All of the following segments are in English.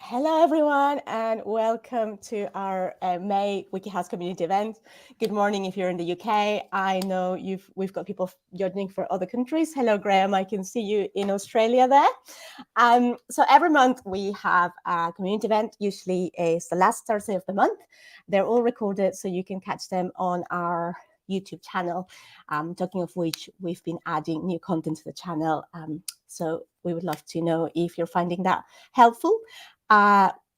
Hello, everyone, and welcome to our May WikiHouse community event. Good morning if you're in the UK. I know we've got people joining for other countries. Hello, Graham. I can see you in Australia there. So every month we have a community event. Usually it's the last Thursday of the month. They're all recorded, so you can catch them on our YouTube channel. Talking of which, we've been adding new content to the channel. So we would love to know if you're finding that helpful.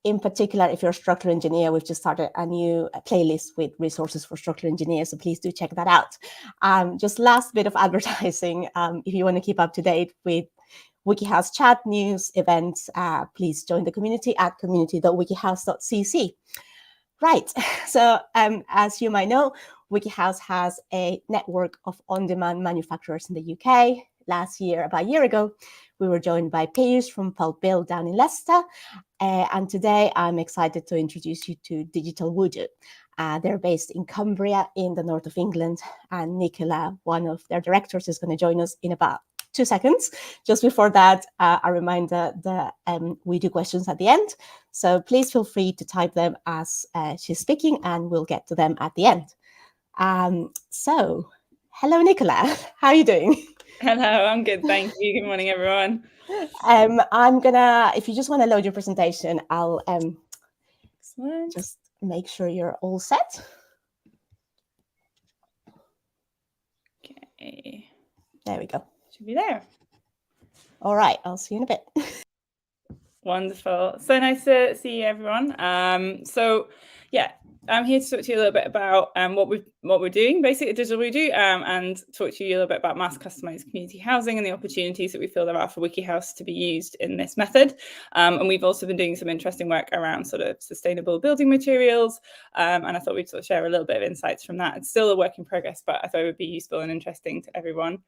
In particular, if you're a structural engineer, we've just started a new playlist with resources for structural engineers, so please do check that out. Just last bit of advertising, if you want to keep up to date with WikiHouse chat, news, events, please join the community at community.wikihouse.cc. Right, so as you might know, WikiHouse has a network of on-demand manufacturers in the UK. Last year, about a year ago, we were joined by Piers from Pulp Bill down in Leicester. And today I'm excited to introduce you to Digital Woodoo. They're based in Cumbria in the north of England. And Nicola, one of their directors, is going to join us in about 2 seconds. Just before that, a reminder that we do questions at the end. So please feel free to type them as she's speaking, and we'll get to them at the end. So, hello, Nicola. How are you doing? Hello, I'm good, thank you. Good morning, everyone. I'm gonna, if you just want to load your presentation, I'll just make sure you're all set. Okay. There we go. Should be there. All right, I'll see you in a bit. Wonderful. So nice to see you, everyone. Yeah, I'm here to talk to you a little bit about what we're doing basically at Digital Woodoo, and talk to you a little bit about mass customized community housing and the opportunities that we feel there are for WikiHouse to be used in this method. And we've also been doing some interesting work around sort of sustainable building materials, and I thought we'd sort of share a little bit of insights from that. It's still a work in progress, but I thought it would be useful and interesting to everyone.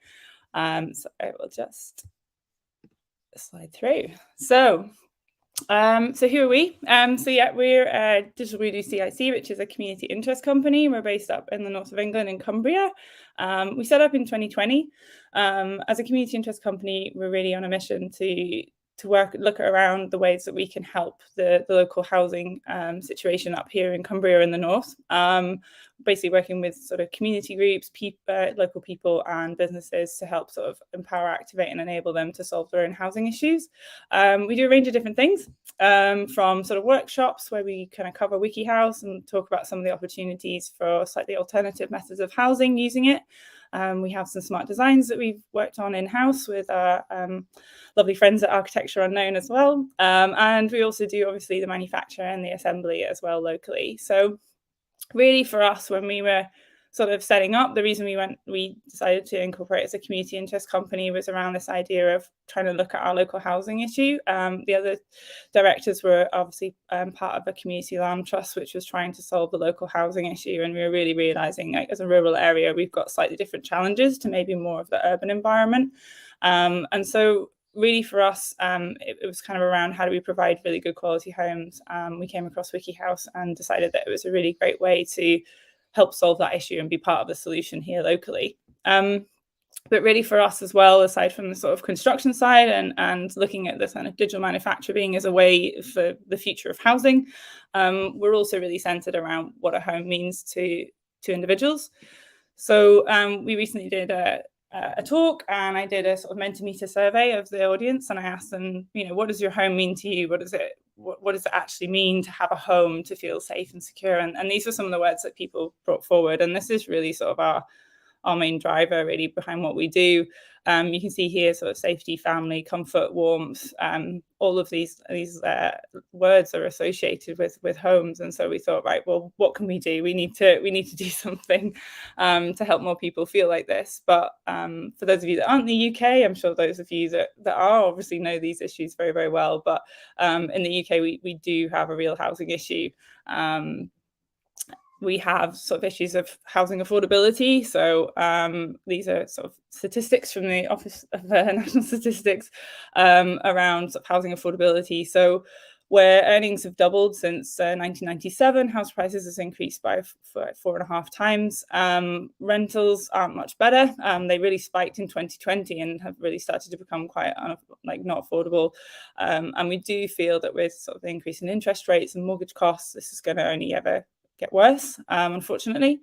So I will just slide through. So who are we? We're Digital Woodoo CIC, which is a community interest company. We're based up in the north of England in Cumbria. We set up in 2020. As a community interest company, we're really on a mission to look around the ways that we can help the local housing situation up here in Cumbria in the north. Basically working with sort of community groups, local people and businesses to help sort of empower, activate and enable them to solve their own housing issues. We do a range of different things, from sort of workshops where we kind of cover WikiHouse and talk about some of the opportunities for slightly alternative methods of housing using it. We have some smart designs that we've worked on in-house with our lovely friends at Architecture Unknown as well. And we also do obviously the manufacture and the assembly as well locally. So really for us, when we were sort of setting up, the reason we decided to incorporate as a community interest company was around this idea of trying to look at our local housing issue. The other directors were obviously part of a community land trust, which was trying to solve the local housing issue. And we were really realizing, like, as a rural area, we've got slightly different challenges to maybe more of the urban environment. And so really for us, it was kind of around how do we provide really good quality homes. We came across WikiHouse and decided that it was a really great way to help solve that issue and be part of the solution here locally. But really for us as well, aside from the sort of construction side and looking at this kind of digital manufacture being as a way for the future of housing, we're also really centered around what a home means to individuals. So we recently did a talk, and I did a sort of Mentimeter survey of the audience, and I asked them, what does your home mean to you? What does it actually mean to have a home, to feel safe and secure? And these are some of the words that people brought forward, and this is really sort of our main driver really behind what we do. You can see here sort of safety, family, comfort, warmth. All of these words are associated with homes, and so we thought, right, well, what can we do? We need to do something to help more people feel like this. But for those of you that aren't in the UK, I'm sure those of you that are obviously know these issues very, very well. But in the UK, we do have a real housing issue. We have sort of issues of housing affordability. So these are sort of statistics from the Office of National Statistics around sort of housing affordability. So where earnings have doubled since 1997. House prices has increased by 4.5 times. Rentals aren't much better. They really spiked in 2020 and have really started to become quite not affordable. And we do feel that with sort of the increase in interest rates and mortgage costs, this is going to only ever get worse, unfortunately.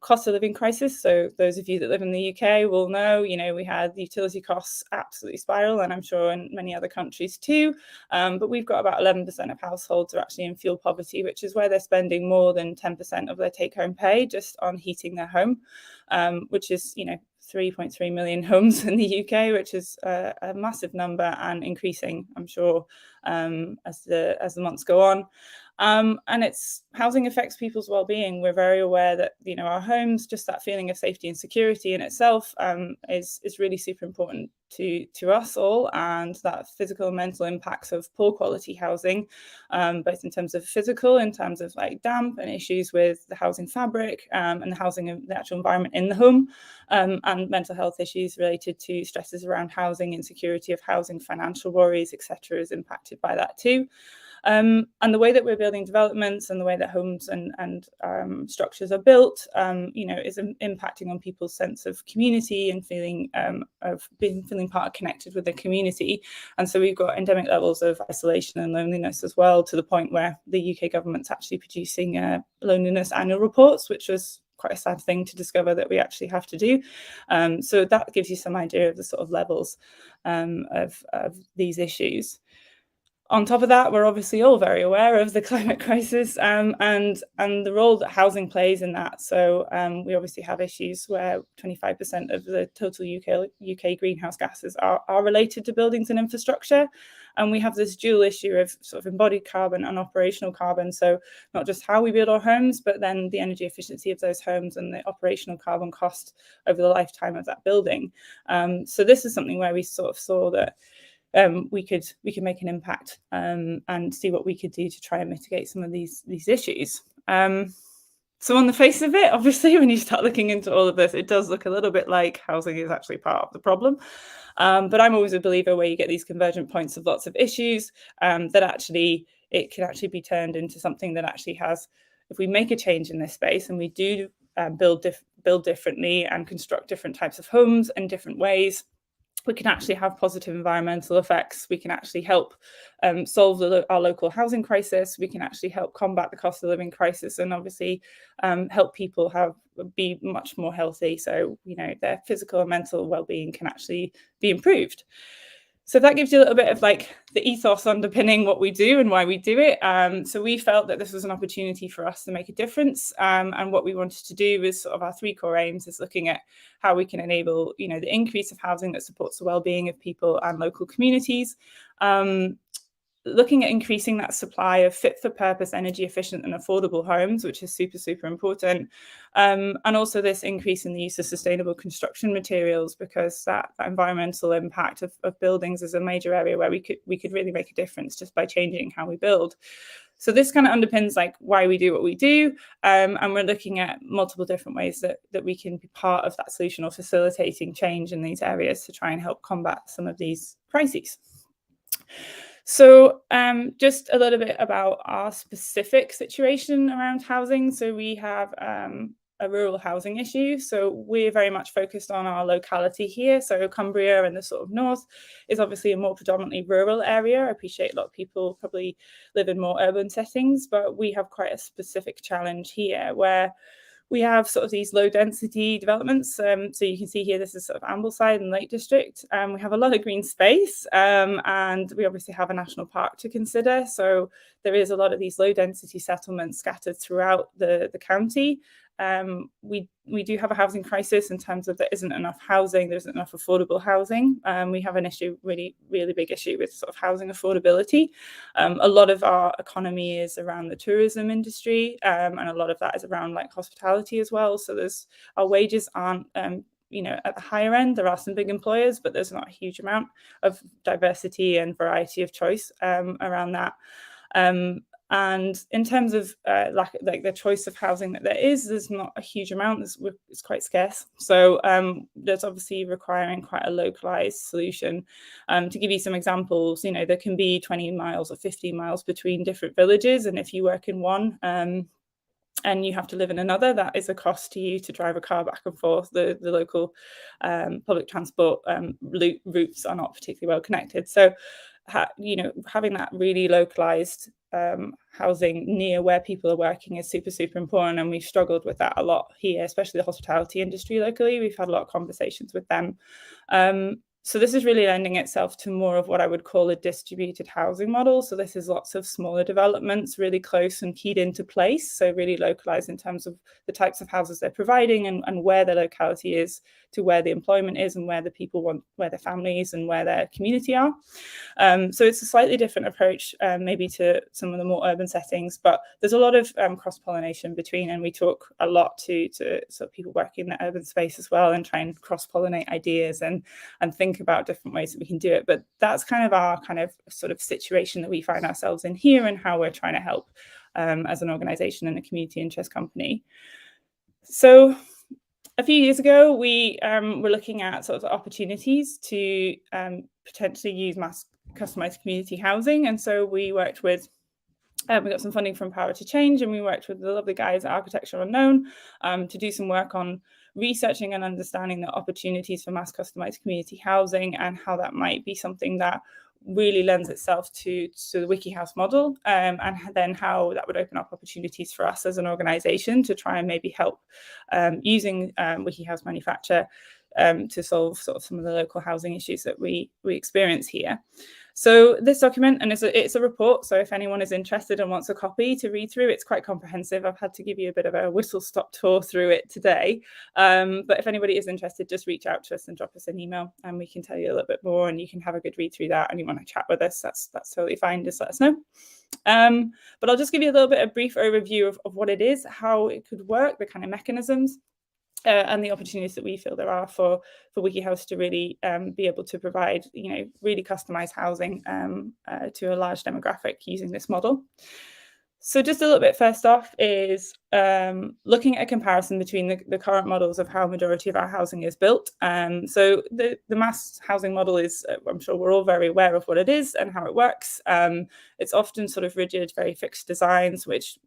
Cost of living crisis. So those of you that live in the UK will know, we had the utility costs absolutely spiral, and I'm sure in many other countries too. But we've got about 11% of households are actually in fuel poverty, which is where they're spending more than 10% of their take-home pay just on heating their home, which is, 3.3 million homes in the UK, which is a massive number and increasing, I'm sure, as the months go on. And housing affects people's well-being. We're very aware that our homes, just that feeling of safety and security in itself, is really super important to us all, and that physical and mental impacts of poor quality housing, both in terms of physical, in terms of like damp and issues with the housing fabric, and the actual environment in the home, and mental health issues related to stresses around housing, insecurity of housing, financial worries, etc., is impacted by that too. And the way that we're building developments and the way that homes and structures are built, is impacting on people's sense of community and feeling part connected with the community. And so we've got endemic levels of isolation and loneliness as well, to the point where the UK government's actually producing loneliness annual reports, which was quite a sad thing to discover that we actually have to do. So that gives you some idea of the sort of levels of these issues. On top of that, we're obviously all very aware of the climate crisis and the role that housing plays in that. So we obviously have issues where 25% of the total UK greenhouse gases are related to buildings and infrastructure. And we have this dual issue of sort of embodied carbon and operational carbon. So not just how we build our homes, but then the energy efficiency of those homes and the operational carbon cost over the lifetime of that building. So this is something where we sort of saw that we could make an impact and see what we could do to try and mitigate some of these issues. So on the face of it, obviously, when you start looking into all of this, it does look a little bit like housing is actually part of the problem. But I'm always a believer where you get these convergent points of lots of issues, that actually it can actually be turned into something that actually has, if we make a change in this space and we do build differently and construct different types of homes in different ways, we can actually have positive environmental effects. We can actually help solve our local housing crisis. We can actually help combat the cost of living crisis, and obviously help people be much more healthy. So, their physical and mental well-being can actually be improved. So that gives you a little bit of like the ethos underpinning what we do and why we do it. So we felt that this was an opportunity for us to make a difference. And what we wanted to do was sort of our 3 core aims is looking at how we can enable, the increase of housing that supports the well-being of people and local communities. Looking at increasing that supply of fit for purpose, energy efficient and affordable homes, which is super, super important. And also this increase in the use of sustainable construction materials, because that environmental impact of buildings is a major area where we could really make a difference just by changing how we build. So this kind of underpins like why we do what we do. And we're looking at multiple different ways that we can be part of that solution or facilitating change in these areas to try and help combat some of these crises. So just a little bit about our specific situation around housing. So we have a rural housing issue. So we're very much focused on our locality here. So Cumbria and the sort of north is obviously a more predominantly rural area. I appreciate a lot of people probably live in more urban settings, but we have quite a specific challenge here where we have sort of these low density developments. So you can see here, this is sort of Ambleside and Lake District. We have a lot of green space and we obviously have a national park to consider. So there is a lot of these low density settlements scattered throughout the county. We do have a housing crisis in terms of there isn't enough housing, there isn't enough affordable housing. We have an issue, really big issue with sort of housing affordability. A lot of our economy is around the tourism industry, and a lot of that is around like hospitality as well. So our wages aren't at the higher end. There are some big employers, but there's not a huge amount of diversity and variety of choice around that. And in terms of like the choice of housing that there's not a huge amount. It's quite scarce. So there's obviously requiring quite a localized solution. To give you some examples, there can be 20 miles or 50 miles between different villages. And if you work in one and you have to live in another, that is a cost to you to drive a car back and forth. The local public transport routes are not particularly well connected. So having that really localized housing near where people are working is super, super important. And we've struggled with that a lot here, especially the hospitality industry locally. We've had a lot of conversations with them. So this is really lending itself to more of what I would call a distributed housing model. So this is lots of smaller developments, really close and keyed into place. So really localized in terms of the types of houses they're providing and where the locality is to where the employment is and where the people want, where their families and where their community are. So it's a slightly different approach maybe to some of the more urban settings, but there's a lot of cross-pollination between, and we talk a lot to sort of people working in the urban space as well and try and cross-pollinate ideas and think about different ways that we can do it. But that's kind of our sort of situation that we find ourselves in here and how we're trying to help as an organization and a community interest company. So a few years ago, we were looking at sort of opportunities to potentially use mass customized community housing. And so we worked with, we got some funding from Power to Change, and we worked with the lovely guys at Architecture Unknown to do some work on researching and understanding the opportunities for mass customized community housing and how that might be something that really lends itself to the WikiHouse model, and then how that would open up opportunities for us as an organization to try and maybe help using WikiHouse manufacture to solve sort of some of the local housing issues that we experience here. So this document, and it's a report, so if anyone is interested and wants a copy to read through, it's quite comprehensive. I've had to give you a bit of a whistle-stop tour through it today. But if anybody is interested, just reach out to us and drop us an email and we can tell you a little bit more, and you can have a good read through that, and you want to chat with us, that's totally fine, just let us know. But I'll just give you a little bit of brief overview of what it is, how it could work, the kind of mechanisms, and the opportunities that we feel there are for WikiHouse to really be able to provide, really customized housing to a large demographic using this model. So just a little bit first off is looking at a comparison between the current models of how majority of our housing is built. So the mass housing model is, I'm sure we're all very aware of what it is and how it works. It's often sort of rigid, very fixed designs, which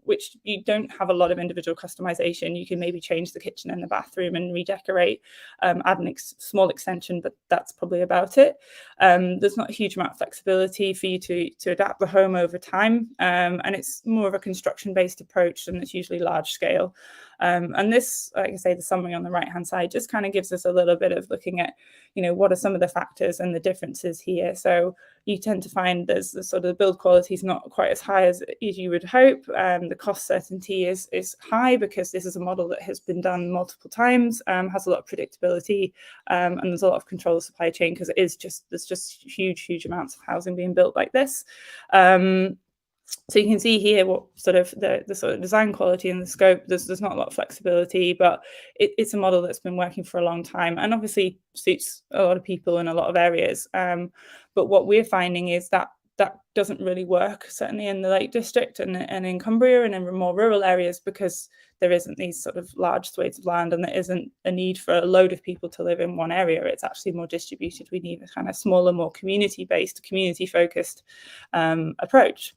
you don't have a lot of individual customization. You can maybe change the kitchen and the bathroom and redecorate, add a small extension, but that's probably about it. There's not a huge amount of flexibility for you to adapt the home over time, and it's more of a construction-based approach, and it's usually large scale. And this, like I say, the summary on the right-hand side just kind of gives us a little bit of looking at, what are some of the factors and the differences here. So you tend to find there's the sort of build quality is not quite as high as you would hope. The cost certainty is high because this is a model that has been done multiple times, has a lot of predictability, and there's a lot of control of supply chain because there's just huge amounts of housing being built like this. So you can see here what sort of the sort of design quality and the scope. There's not a lot of flexibility, but it's a model that's been working for a long time and obviously suits a lot of people in a lot of areas. But what we're finding is that doesn't really work, certainly in the Lake District and in Cumbria and in more rural areas, because there isn't these sort of large swathes of land and there isn't a need for a load of people to live in one area. It's actually more distributed. We need a kind of smaller, more community-based, community-focused approach.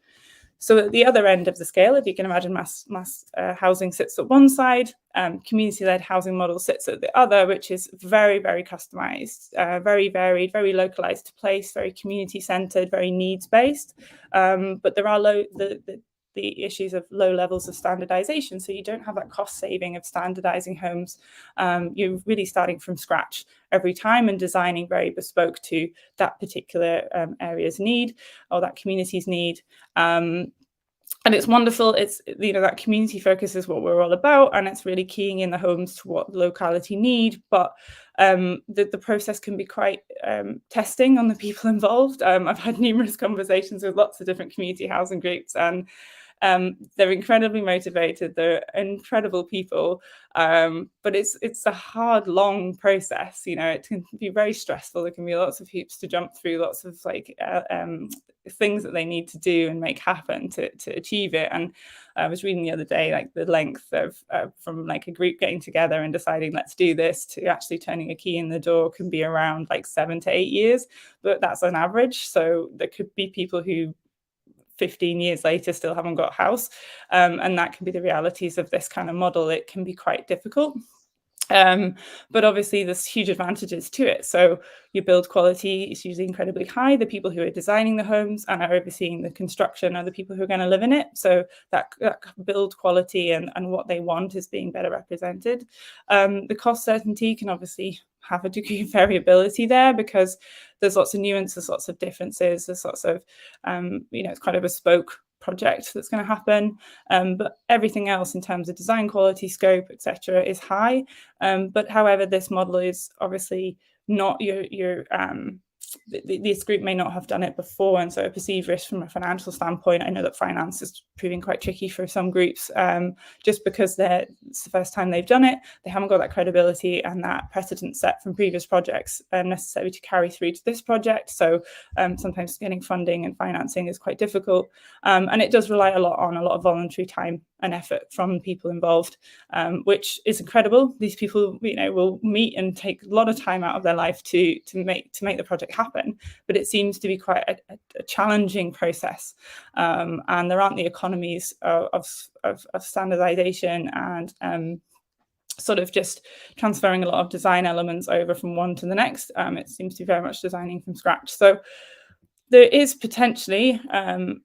So at the other end of the scale, if you can imagine, mass housing sits at one side, community-led housing model sits at the other, which is very, very customized, very varied, very localized to place, very community-centered, very needs-based. But there are the issues of low levels of standardization. So you don't have that cost saving of standardizing homes. You're really starting from scratch every time and designing very bespoke to that particular area's need or that community's need. And it's wonderful. It's, that community focus is what we're all about, and it's really keying in the homes to what the locality need. But the process can be quite testing on the people involved. I've had numerous conversations with lots of different community housing groups, and They're incredibly motivated. They're incredible people, but it's a hard, long process. You know, it can be very stressful. There can be lots of hoops to jump through, lots of things that they need to do and make happen to achieve it. And I was reading the other day, like the length of from like a group getting together and deciding let's do this to actually turning a key in the door can be around like 7 to 8 years, but that's on average. So there could be people who 15 years later still haven't got a house, and that can be the realities of this kind of model. It can be quite difficult. But obviously there's huge advantages to it. So your build quality is usually incredibly high. The people who are designing the homes and are overseeing the construction are the people who are going to live in it. So that build quality and what they want is being better represented. The cost certainty can obviously have a degree of variability there because there's lots of nuances, lots of differences, there's lots of, it's quite a bespoke project that's going to happen, but everything else in terms of design quality, scope, etc. is high. But however, this model is obviously not this group may not have done it before, and so a perceived risk from a financial standpoint. I know that finance is proving quite tricky for some groups, just because it's the first time they've done it. They haven't got that credibility and that precedent set from previous projects necessary to carry through to this project. So sometimes getting funding and financing is quite difficult, and it does rely a lot of voluntary time and effort from people involved, which is incredible. These people, will meet and take a lot of time out of their life to make the project happen, but it seems to be quite a challenging process, and there aren't the economies of standardization and sort of just transferring a lot of design elements over from one to the next. It seems to be very much designing from scratch. So there is potentially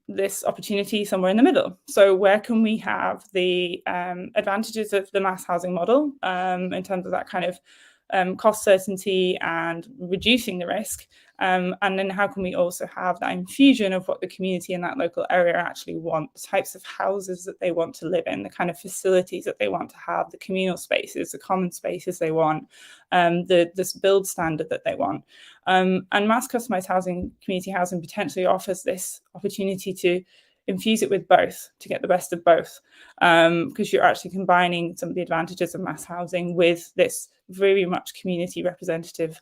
this opportunity somewhere in the middle. So where can we have the advantages of the mass housing model in terms of that kind of cost certainty and reducing the risk, and then how can we also have that infusion of what the community in that local area actually want, the types of houses that they want to live in, the kind of facilities that they want to have, the communal spaces, the common spaces they want, this build standard that they want. And mass customized housing, community housing, potentially offers this opportunity to infuse it with both, to get the best of both, because you're actually combining some of the advantages of mass housing with this very much community representative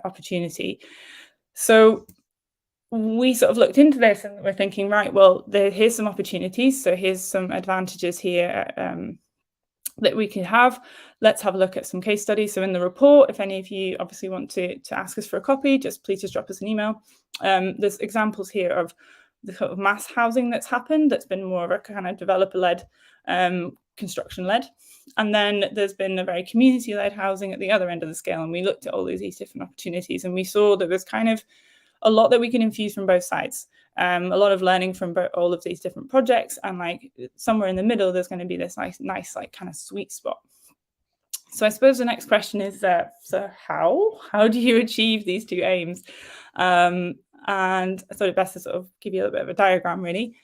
opportunity. So we sort of looked into this and we're thinking, right, well, here's some opportunities. So here's some advantages here that we can have. Let's have a look at some case studies. So in the report, if any of you obviously want to ask us for a copy, please drop us an email. There's examples here of the sort of mass housing that's happened, that's been more of a kind of developer-led, construction-led. And then there's been a very community-led housing at the other end of the scale. And we looked at all these different opportunities and we saw that there's kind of a lot that we can infuse from both sides. A lot of learning from all of these different projects, and like somewhere in the middle, there's going to be this nice like kind of sweet spot. So I suppose the next question is, so how do you achieve these two aims? And I thought it best to sort of give you a little bit of a diagram, really.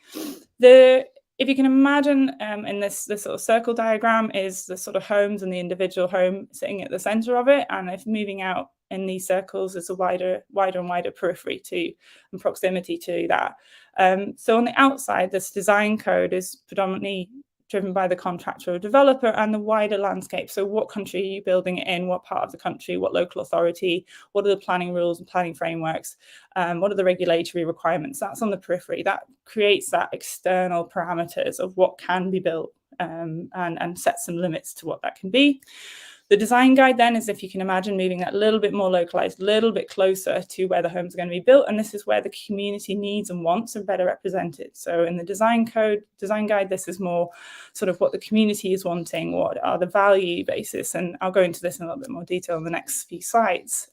If you can imagine, in this sort of circle diagram is the sort of homes and the individual home sitting at the center of it, and if moving out in these circles is a wider and wider periphery to and proximity to that. So on the outside, this design code is predominantly driven by the contractor or developer and the wider landscape. So what country are you building it in? What part of the country? What local authority? What are the planning rules and planning frameworks? What are the regulatory requirements? That's on the periphery. That creates that external parameters of what can be built, and sets some limits to what that can be. The design guide then is, if you can imagine, moving that a little bit more localized, a little bit closer to where the homes are going to be built. And this is where the community needs and wants are better represented. So in the design guide, this is more sort of what the community is wanting, what are the value basis. And I'll go into this in a little bit more detail in the next few slides.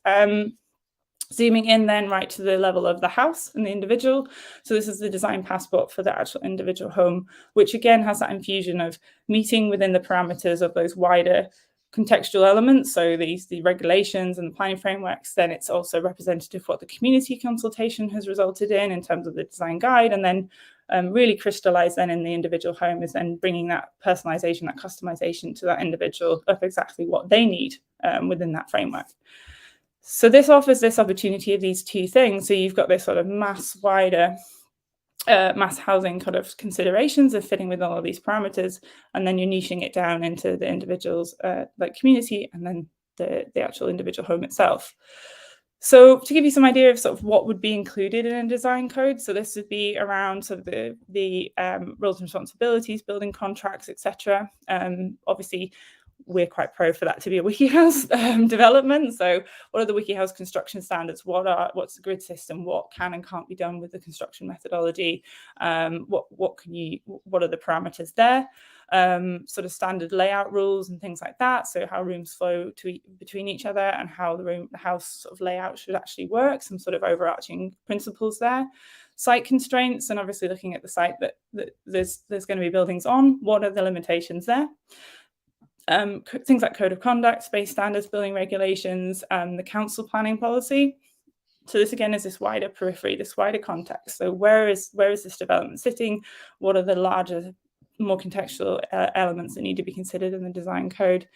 Zooming in then right to the level of the house and the individual. So this is the design passport for the actual individual home, which again has that infusion of meeting within the parameters of those wider contextual elements, so the regulations and the planning frameworks. Then it's also representative of what the community consultation has resulted in terms of the design guide, and then really crystallized then in the individual home is then bringing that personalization, that customization to that individual of exactly what they need within that framework. So this offers this opportunity of these two things. So you've got this sort of mass wider mass housing kind of considerations of fitting with all of these parameters, and then you're niching it down into the individual's like community, and then the actual individual home itself. So to give you some idea of sort of what would be included in a design code, so this would be around sort of the roles and responsibilities, building contracts, etc. Obviously, we're quite pro for that to be a WikiHouse development. So what are the WikiHouse construction standards? What's the grid system? What can and can't be done with the construction methodology? What are the parameters there? Sort of standard layout rules and things like that. So how rooms flow between each other, and how the house sort of layout should actually work. Some sort of overarching principles there. Site constraints, and obviously looking at the site that there's going to be buildings on. What are the limitations there? Things like code of conduct, space standards, building regulations, the council planning policy. So this again is this wider periphery, this wider context. So where is this development sitting? What are the larger, more contextual elements that need to be considered in the design code?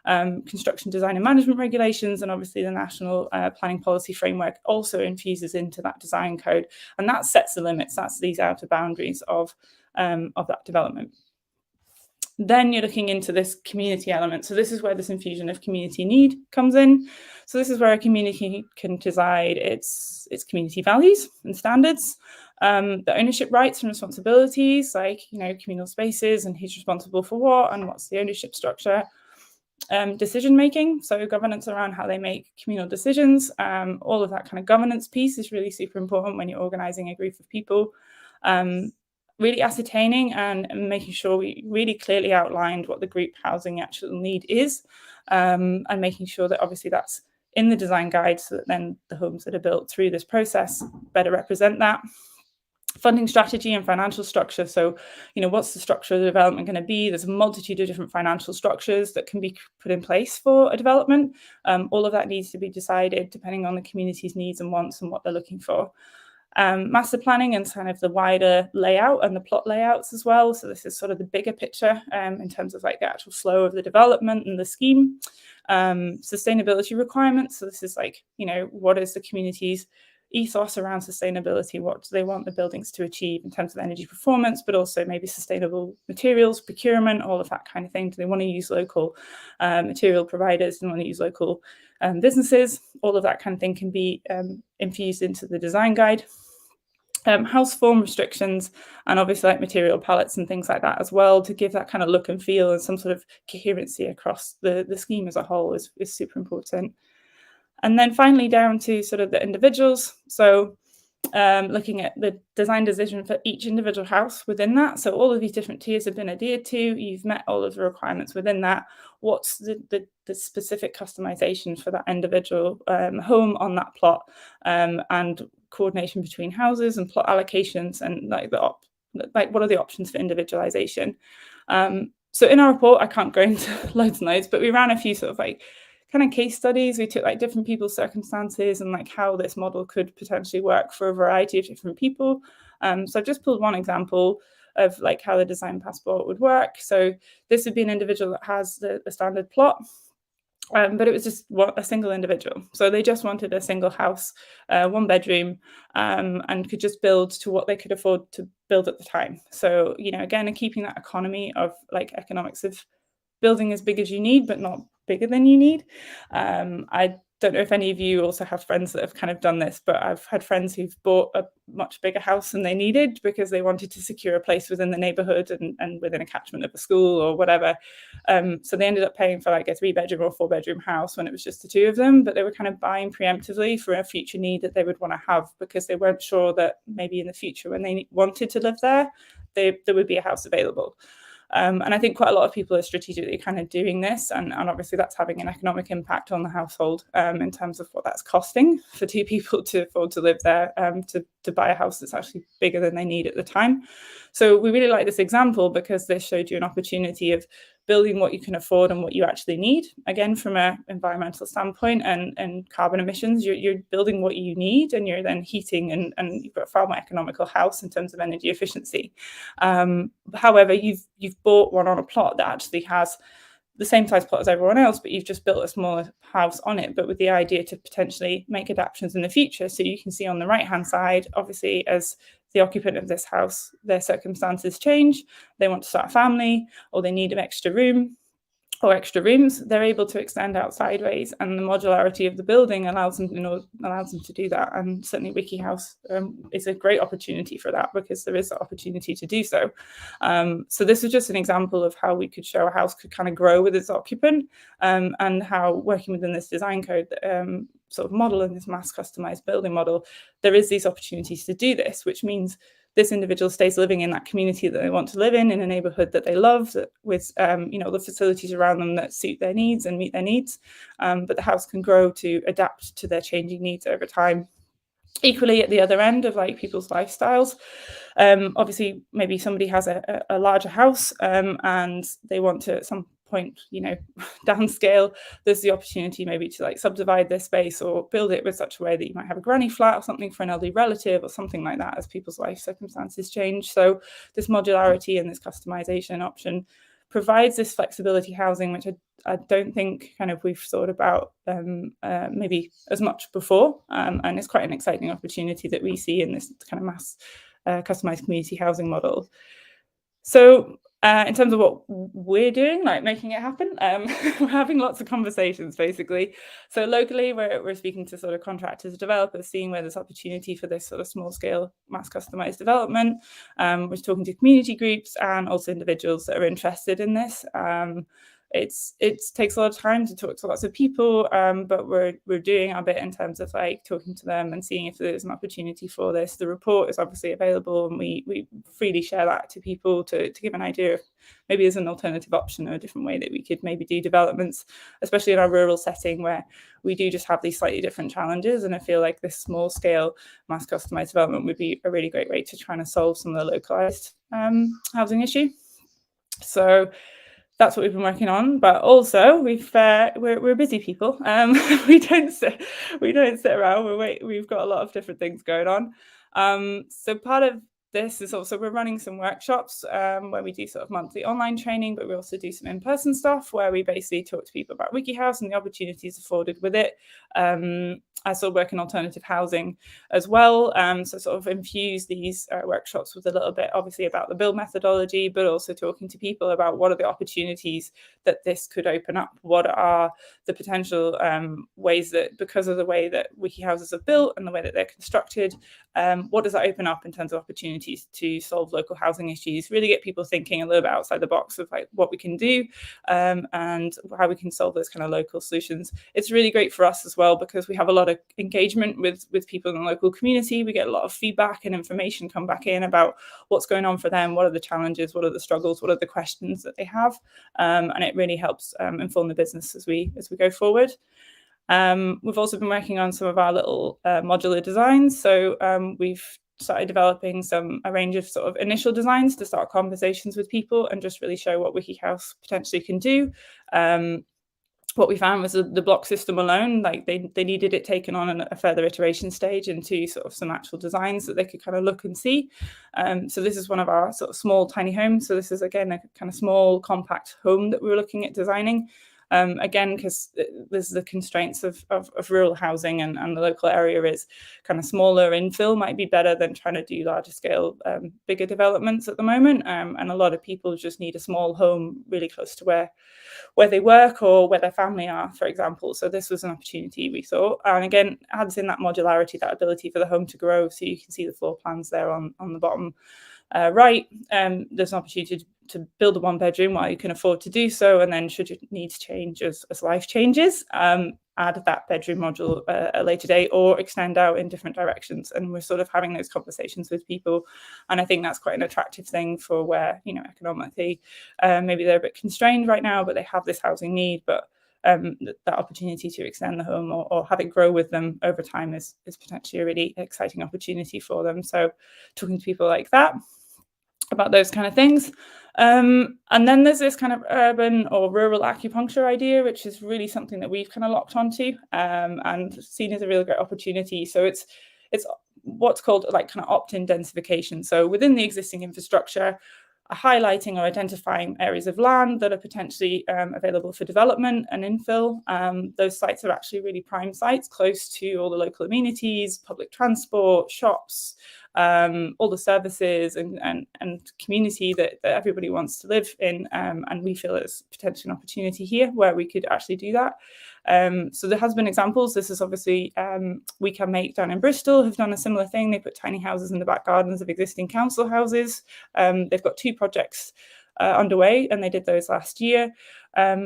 Construction design and management regulations, and obviously the national planning policy framework also infuses into that design code, and that sets the limits. That's these outer boundaries of that development. Then you're looking into this community element. So this is where this infusion of community need comes in. So this is where a community can decide its community values and standards, the ownership rights and responsibilities, like, communal spaces and who's responsible for what and what's the ownership structure, decision making, so governance around how they make communal decisions. All of that kind of governance piece is really super important when you're organizing a group of people. Really ascertaining and making sure we really clearly outlined what the group housing actual need is, and making sure that obviously that's in the design guide, so that then the homes that are built through this process better represent that. Funding strategy and financial structure. So, what's the structure of the development going to be? There's a multitude of different financial structures that can be put in place for a development. All of that needs to be decided depending on the community's needs and wants and what they're looking for. Master planning and kind of the wider layout and the plot layouts as well. So this is sort of the bigger picture in terms of like the actual flow of the development and the scheme. Sustainability requirements. So this is like, what is the community's ethos around sustainability? What do they want the buildings to achieve in terms of energy performance, but also maybe sustainable materials, procurement, all of that kind of thing? Do they want to use local material providers? Do they want to use local businesses? All of that kind of thing can be infused into the design guide. House form restrictions, and obviously like material palettes and things like that as well, to give that kind of look and feel and some sort of coherency across the scheme as a whole is super important. And then finally down to sort of the individuals. So looking at the design decision for each individual house within that. So all of these different tiers have been adhered to. You've met all of the requirements within that. What's the specific customization for that individual home on that plot, and coordination between houses and plot allocations, and what are the options for individualization? So in our report, I can't go into loads and loads, but we ran a few sort of like kind of case studies. We took like different people's circumstances and like how this model could potentially work for a variety of different people. So I've just pulled one example of like how the design passport would work. So this would be an individual that has the standard plot, but it was just a single individual. So they just wanted a single house, 1 bedroom, and could just build to what they could afford to build at the time. So, again, keeping that economy of like economics of building as big as you need, but not bigger than you need. I don't know if any of you also have friends that have kind of done this, but I've had friends who've bought a much bigger house than they needed because they wanted to secure a place within the neighborhood and within a catchment of a school or whatever. So they ended up paying for like a 3-bedroom or 4-bedroom house when it was just the 2 of them, but they were kind of buying preemptively for a future need that they would want to have, because they weren't sure that maybe in the future when they wanted to live there, there would be a house available. And I think quite a lot of people are strategically kind of doing this, and obviously that's having an economic impact on the household in terms of what that's costing for 2 people to afford to live there, to buy a house that's actually bigger than they need at the time. So we really like this example because this showed you an opportunity of building what you can afford and what you actually need. Again, from an environmental standpoint and carbon emissions, you're building what you need, and you're then heating and you've got a far more economical house in terms of energy efficiency. However, you've bought one on a plot that actually has the same size plot as everyone else, but you've just built a smaller house on it, but with the idea to potentially make adaptations in the future. So you can see on the right hand side, obviously, as the occupant of this house, their circumstances change, they want to start a family, or they need an extra room or extra rooms, they're able to extend out sideways, and the modularity of the building allows them to do that. And certainly WikiHouse is a great opportunity for that, because there is the opportunity to do so. So this is just an example of how we could show a house could kind of grow with its occupant, and how working within this design code sort of model and this mass customized building model, there is these opportunities to do this, which means this individual stays living in that community that they want to live in a neighborhood that they love, with the facilities around them that suit their needs and meet their needs. But the house can grow to adapt to their changing needs over time. Equally, at the other end of like people's lifestyles, obviously maybe somebody has a larger house and they want to at some point, downscale. There's the opportunity maybe to like subdivide their space or build it with such a way that you might have a granny flat or something for an elderly relative or something like that as people's life circumstances change. So this modularity and this customization option provides this flexibility housing, which I don't think kind of we've thought about maybe as much before, and it's quite an exciting opportunity that we see in this kind of mass customized community housing model. So in terms of what we're doing, like making it happen, we're having lots of conversations basically. So locally, we're speaking to sort of contractors, developers, seeing where there's opportunity for this sort of small scale mass customized development. We're talking to community groups and also individuals that are interested in this. It takes a lot of time to talk to lots of people, but we're doing our bit in terms of like talking to them and seeing if there's an opportunity for this. The report is obviously available, and we freely share that to people to give an idea of maybe there's an alternative option or a different way that we could maybe do developments, especially in our rural setting where we do just have these slightly different challenges. And I feel like this small scale mass customized development would be a really great way to try and solve some of the localized housing issue. So that's what we've been working on, but also we're busy people. We don't sit around. We've got a lot of different things going on. So part of this is also we're running some workshops where we do sort of monthly online training, but we also do some in-person stuff where we basically talk to people about WikiHouse and the opportunities afforded with it. I still work in alternative housing as well, so sort of infuse these workshops with a little bit obviously about the build methodology, but also talking to people about what are the opportunities that this could open up, what are the potential ways that, because of the way that WikiHouses are built and the way that they're constructed, what does that open up in terms of opportunities to solve local housing issues, really get people thinking a little bit outside the box of like what we can do and how we can solve those kind of local solutions. It's really great for us as well because we have a lot of engagement with people in the local community. We get a lot of feedback and information come back in about what's going on for them, what are the challenges, what are the struggles, what are the questions that they have, and it really helps inform the business as we go forward. We've also been working on some of our little modular designs. So we've started developing a range of sort of initial designs to start conversations with people and just really show what WikiHouse potentially can do. What we found was the block system alone, like they needed it taken on a further iteration stage into sort of some actual designs that they could kind of look and see. So this is one of our sort of small tiny homes. So this is again a kind of small compact home that we were looking at designing. Again, because there's the constraints of rural housing and the local area is kind of smaller. Infill might be better than trying to do larger scale, bigger developments at the moment. And a lot of people just need a small home really close to where they work or where their family are, for example. So this was an opportunity we thought. And again, adds in that modularity, that ability for the home to grow. So you can see the floor plans there on the bottom right. There's an opportunity to build a one bedroom while you can afford to do so, and then should your needs change as life changes, add that bedroom module at a later date or extend out in different directions. And we're sort of having those conversations with people, and I think that's quite an attractive thing for where, you know, economically maybe they're a bit constrained right now, but they have this housing need, but that opportunity to extend the home or have it grow with them over time is potentially a really exciting opportunity for them. So talking to people like that about those kind of things. And then there's this kind of urban or rural acupuncture idea, which is really something that we've kind of locked onto and seen as a really great opportunity. So it's what's called like kind of opt-in densification. So within the existing infrastructure, highlighting or identifying areas of land that are potentially available for development and infill. Those sites are actually really prime sites, close to all the local amenities, public transport, shops, all the services and community that everybody wants to live in. And we feel there's potentially an opportunity here where we could actually do that. So there has been examples. This is obviously We Can Make down in Bristol have done a similar thing. They put tiny houses in the back gardens of existing council houses. They've got 2 projects underway, and they did those last year.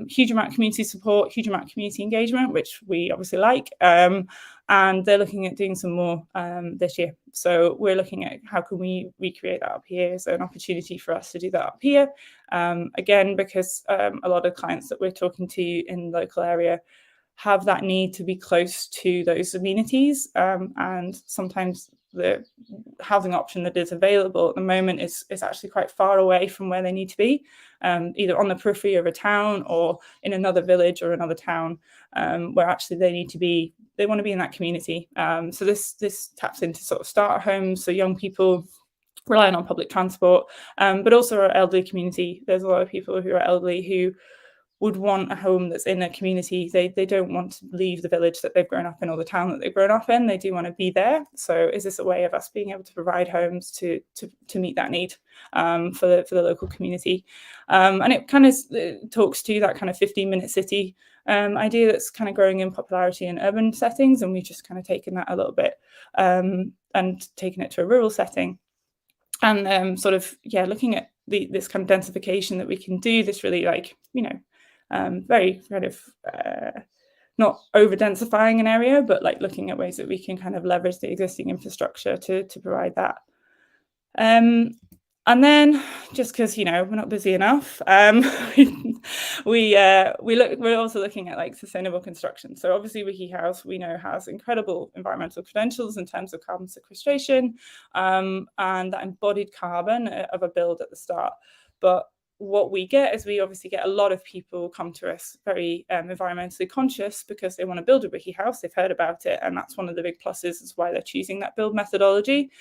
Huge amount of community support, huge amount of community engagement, which we obviously like. And they're looking at doing some more this year. So we're looking at how can we recreate that up here. So an opportunity for us to do that up here. Again, because a lot of clients that we're talking to in the local area have that need to be close to those amenities, and sometimes the housing option that is available at the moment is actually quite far away from where they need to be, either on the periphery of a town or in another village or another town, where actually they want to be in that community. So this taps into sort of starter homes, so young people relying on public transport, but also our elderly community. There's a lot of people who are elderly who would want a home that's in a community. They don't want to leave the village that they've grown up in or the town that they've grown up in. They do want to be there. So is this a way of us being able to provide homes to meet that need for the local community? And it kind of talks to that kind of 15-minute city idea that's kind of growing in popularity in urban settings. And we've just kind of taken that a little bit and taken it to a rural setting. And looking at this kind of densification that we can do, this really very kind of not over densifying an area, but like looking at ways that we can kind of leverage the existing infrastructure to provide that. And then, just because we're not busy enough, we're also looking at like sustainable construction. So obviously WikiHouse we know has incredible environmental credentials in terms of carbon sequestration, and that embodied carbon of a build at the start. But what we get is we obviously get a lot of people come to us very environmentally conscious because they want to build a WikiHouse. They've heard about it, and that's one of the big pluses is why they're choosing that build methodology.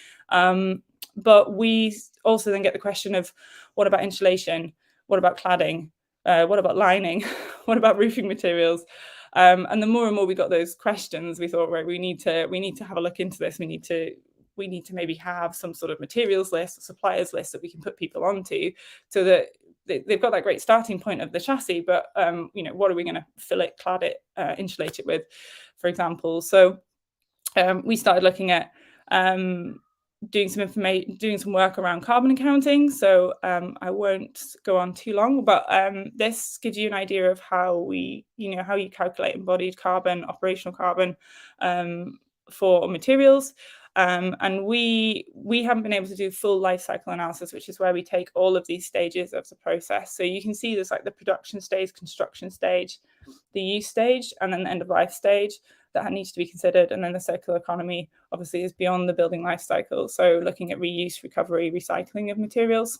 But we also then get the question of, what about insulation? What about cladding? What about lining? What about roofing materials? And the more and more we got those questions, we thought, right, we need to have a look into this. We need to maybe have some sort of materials list, suppliers list that we can put people onto, so that they've got that great starting point of the chassis, but what are we going to fill it, clad it, insulate it with, for example? So we started looking at doing some work around carbon accounting. So I won't go on too long, but this gives you an idea of how you calculate embodied carbon, operational carbon for materials. And we haven't been able to do full life cycle analysis, which is where we take all of these stages of the process. So you can see there's like the production stage, construction stage, the use stage, and then the end of life stage that needs to be considered. And then the circular economy obviously is beyond the building life cycle. So looking at reuse, recovery, recycling of materials.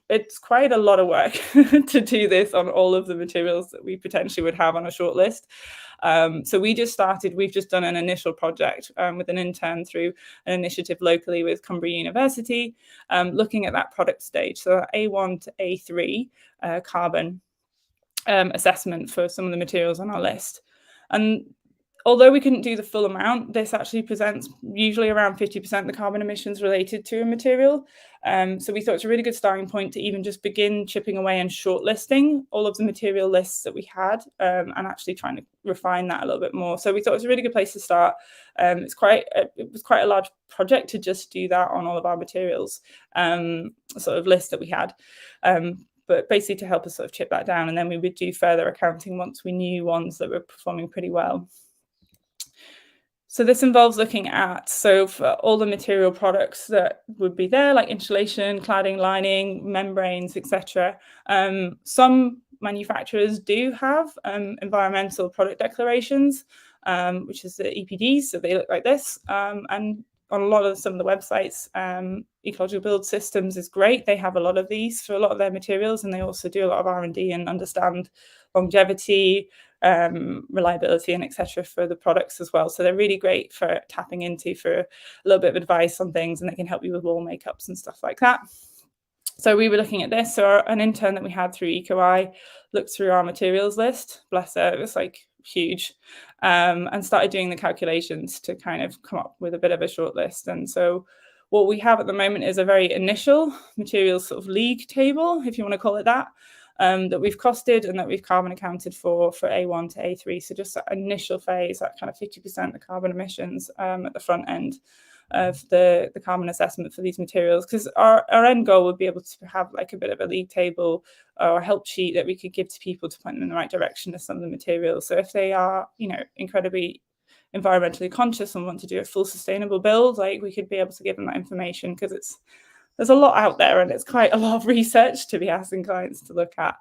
It's quite a lot of work to do this on all of the materials that we potentially would have on a short list. So we've just done an initial project with an intern through an initiative locally with Cumbria University, looking at that product stage. So A1 to A3 carbon assessment for some of the materials on our list. And although we couldn't do the full amount, this actually presents usually around 50% of the carbon emissions related to a material. So we thought it's a really good starting point to even just begin chipping away and shortlisting all of the material lists that we had, and actually trying to refine that a little bit more. So we thought it was a really good place to start. It was quite a large project to just do that on all of our materials sort of list that we had. But basically to help us sort of chip that down, and then we would do further accounting once we knew ones that were performing pretty well. So this involves looking at, so for all the material products that would be there, like insulation, cladding, lining, membranes, etc. Some manufacturers do have environmental product declarations, which is the EPDs, so they look like this. And on a lot of some of the websites, Ecological Build Systems is great. They have a lot of these for a lot of their materials, and they also do a lot of R&D and understand longevity, reliability, and etc. for the products as well. So they're really great for tapping into for a little bit of advice on things, and they can help you with wall makeups and stuff like that. So we were looking at this. So an intern that we had through EcoEye looked through our materials list, bless her, it was like huge, and started doing the calculations to kind of come up with a bit of a short list. And so What we have at the moment is a very initial materials sort of league table, if you want to call it that, that we've costed and that we've carbon accounted for A1 to A3. So just that initial phase, that kind of 50% of carbon emissions at the front end of the carbon assessment for these materials, because our end goal would be able to have like a bit of a league table or a help sheet that we could give to people to point them in the right direction of some of the materials. So if they are, you know, incredibly environmentally conscious and want to do a full sustainable build, like we could be able to give them that information, because there's a lot out there and it's quite a lot of research to be asking clients to look at.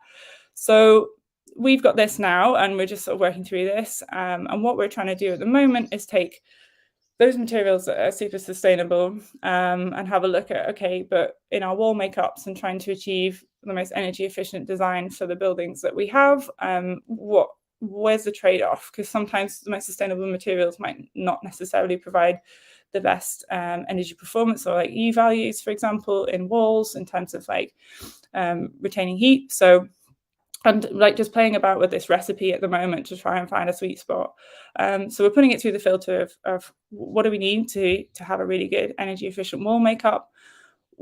So we've got this now and we're just sort of working through this. And what we're trying to do at the moment is take those materials that are super sustainable and have a look at, okay, but in our wall makeups and trying to achieve the most energy efficient design for the buildings that we have, where's the trade-off? Because sometimes the most sustainable materials might not necessarily provide the best energy performance, or like E values, for example, in walls in terms of like retaining heat. So, and like just playing about with this recipe at the moment to try and find a sweet spot. So we're putting it through the filter of what do we need to have a really good energy efficient wall makeup?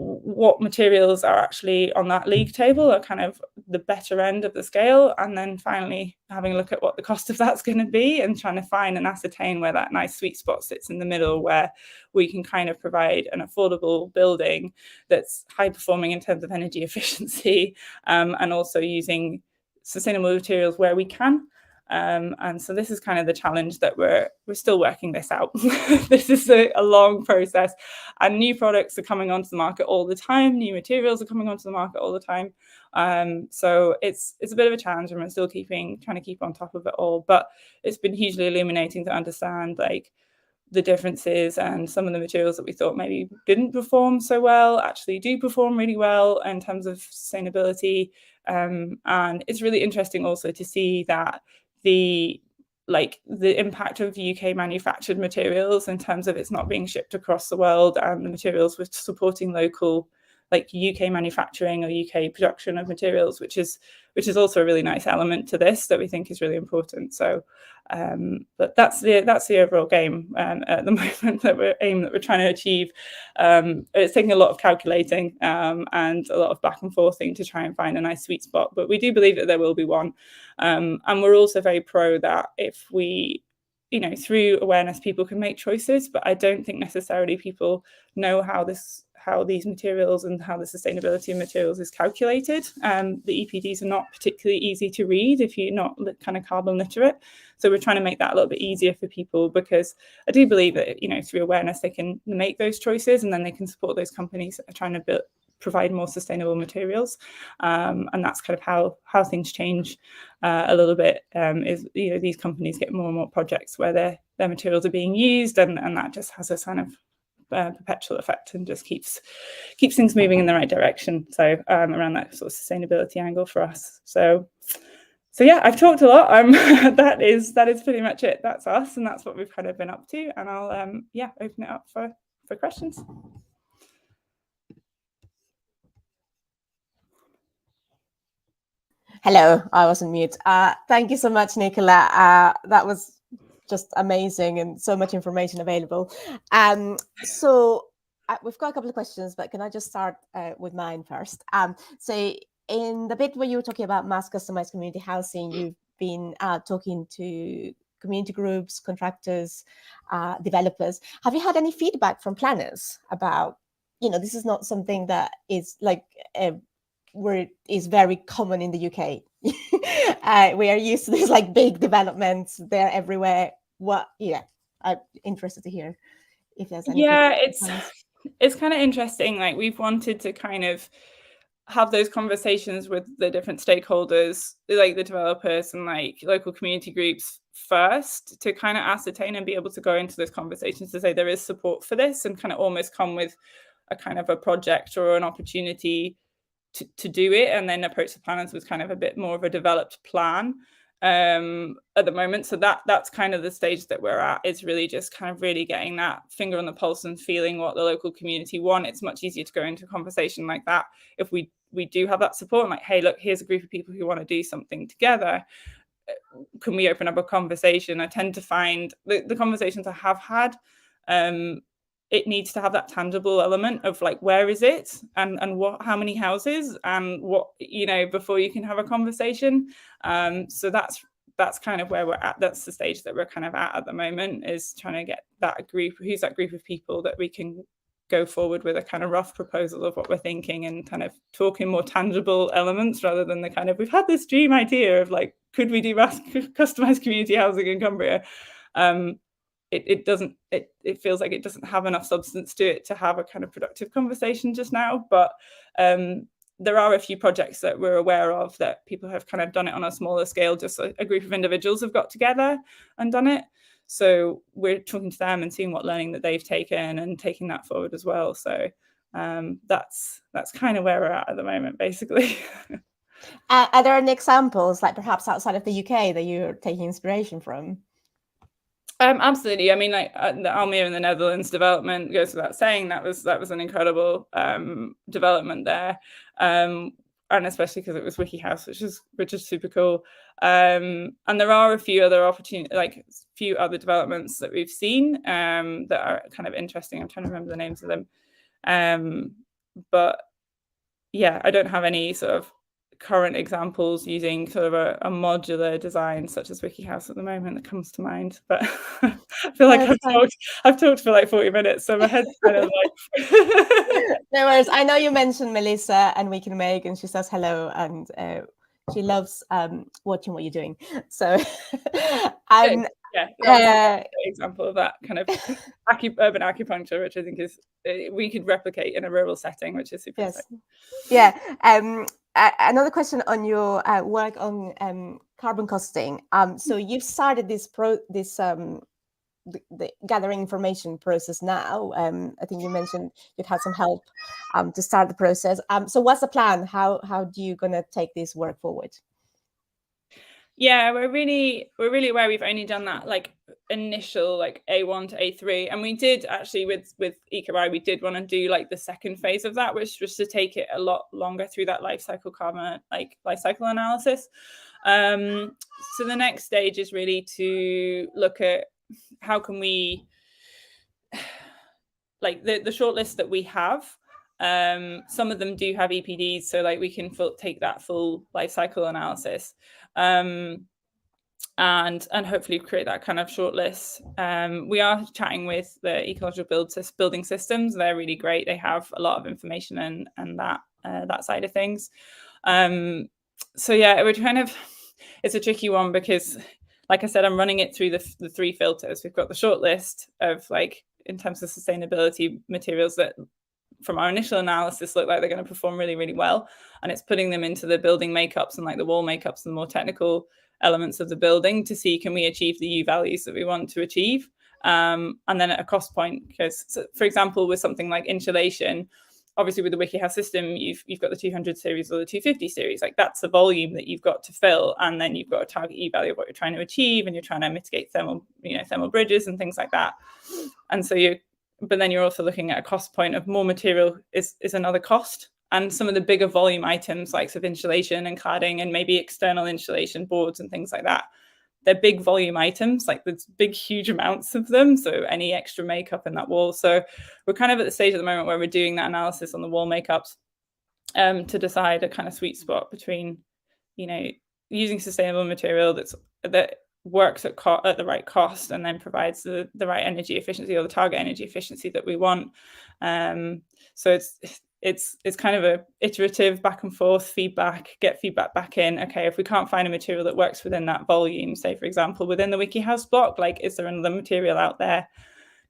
What materials are actually on that league table are kind of the better end of the scale, and then finally having a look at what the cost of that's going to be and trying to find and ascertain where that nice sweet spot sits in the middle, where we can kind of provide an affordable building that's high performing in terms of energy efficiency, and also using sustainable materials where we can. And so this is kind of the challenge that we're still working this out. This is a long process, and new products are coming onto the market all the time. New materials are coming onto the market all the time. So it's a bit of a challenge, and we're still trying to keep on top of it all. But it's been hugely illuminating to understand like the differences, and some of the materials that we thought maybe didn't perform so well actually do perform really well in terms of sustainability. And it's really interesting also to see that the impact of UK manufactured materials in terms of it's not being shipped across the world, and the materials with supporting local like UK manufacturing or UK production of materials, which is also a really nice element to this that we think is really important. So but that's the overall game at the moment that we're trying to achieve. It's taking a lot of calculating and a lot of back and forthing to try and find a nice sweet spot, but we do believe that there will be one. And we're also very pro that if we, you know, through awareness people can make choices, but I don't think necessarily people know how these materials and how the sustainability of materials is calculated. The EPDs are not particularly easy to read if you're not kind of carbon literate. So we're trying to make that a little bit easier for people, because I do believe that, you know, through awareness they can make those choices, and then they can support those companies that are trying to provide more sustainable materials. And that's kind of how things change a little bit, is, you know, these companies get more and more projects where their materials are being used, and that just has a kind of perpetual effect and just keeps things moving in the right direction. So around that sort of sustainability angle for us. So yeah, I've talked a lot. That is pretty much it. That's us, and that's what we've kind of been up to. And I'll open it up for questions. Hello, I was on mute. Thank you so much, Nicola. That was just amazing, and so much information available. So we've got a couple of questions, but can I just start with mine first? So in the bit where you were talking about mass customized community housing, you've been talking to community groups, contractors, developers. Have you had any feedback from planners about, you know, this is not something that is like where it is very common in the UK? We are used to these like big developments, they're everywhere. I'm interested to hear if there's any. Yeah, it's kind of interesting. Like, we've wanted to kind of have those conversations with the different stakeholders, like the developers and like local community groups first, to kind of ascertain and be able to go into those conversations to say there is support for this, and kind of almost come with a kind of a project or an opportunity to do it, and then approach the planners with kind of a bit more of a developed plan at the moment. So that's kind of the stage that we're at, is really just kind of really getting that finger on the pulse and feeling what the local community want. It's much easier to go into a conversation like that if we do have that support, and like, hey, look, here's a group of people who want to do something together. Can we open up a conversation? I tend to find the conversations I have had, it needs to have that tangible element of like, where is it, and what, how many houses, and what, you know, before you can have a conversation. So that's kind of where we're at. That's the stage that we're kind of at the moment, is trying to get that group, who's that group of people that we can go forward with a kind of rough proposal of what we're thinking, and kind of talking more tangible elements rather than the kind of, we've had this dream idea of like, could we do customized community housing in Cumbria? It feels like it doesn't have enough substance to it to have a kind of productive conversation just now. But there are a few projects that we're aware of that people have kind of done it on a smaller scale, just a group of individuals have got together and done it. So we're talking to them and seeing what learning that they've taken and taking that forward as well. So that's kind of where we're at the moment, basically. Are there any examples, like perhaps outside of the UK, that you're taking inspiration from? Absolutely. I mean, like the Almere in the Netherlands development goes without saying. That was an incredible development there, and especially because it was WikiHouse, which is super cool. And there are a few other opportunities, like a few other developments that we've seen that are kind of interesting. I'm trying to remember the names of them, but yeah, I don't have any sort of current examples using sort of a modular design such as WikiHouse at the moment that comes to mind, but I feel like I've talked for like 40 minutes, so my head's kind of like no worries. I know you mentioned Melissa, and we can make, and she says hello, and she loves watching what you're doing. So yeah, example of that kind of urban acupuncture, which I think is we could replicate in a rural setting, which is super exciting. Yeah. Another question on your work on carbon costing. So you've started this the gathering information process now. I think you mentioned you've had some help to start the process. So what's the plan? How do you gonna take this work forward? Yeah, we're really aware we've only done that like initial like A1 to A3, and we did actually with EcoRI, we did want to do like the second phase of that, which was to take it a lot longer through that life cycle analysis. So the next stage is really to look at how can we, like the shortlist that we have. Some of them do have EPDs, so like we can take that full life cycle analysis. And hopefully create that kind of shortlist. We are chatting with the ecological building systems. They're really great. They have a lot of information and that side of things. So yeah, it's a tricky one because, like I said, I'm running it through the three filters. We've got the shortlist of like, in terms of sustainability, materials that from our initial analysis look like they're going to perform really, really well. And it's putting them into the building makeups and like the wall makeups and more technical elements of the building to see, can we achieve the U values that we want to achieve? And then at a cost point, because so, for example, with something like insulation, obviously with the WikiHouse system, you've got the 200 series or the 250 series, like that's the volume that you've got to fill. And then you've got a target E value of what you're trying to achieve, and you're trying to mitigate thermal bridges and things like that. And so but then you're also looking at a cost point of more material is another cost. And some of the bigger volume items like of insulation and cladding and maybe external insulation boards and things like that, they're big volume items, like there's big, huge amounts of them. So any extra makeup in that wall. So we're kind of at the stage at the moment where we're doing that analysis on the wall makeups to decide a kind of sweet spot between, using sustainable material that works at the right cost and then provides the right energy efficiency or the target energy efficiency that we want. So it's kind of a iterative back and forth get feedback back in. Okay, if we can't find a material that works within that volume, say for example within the WikiHouse block, like is there another material out there?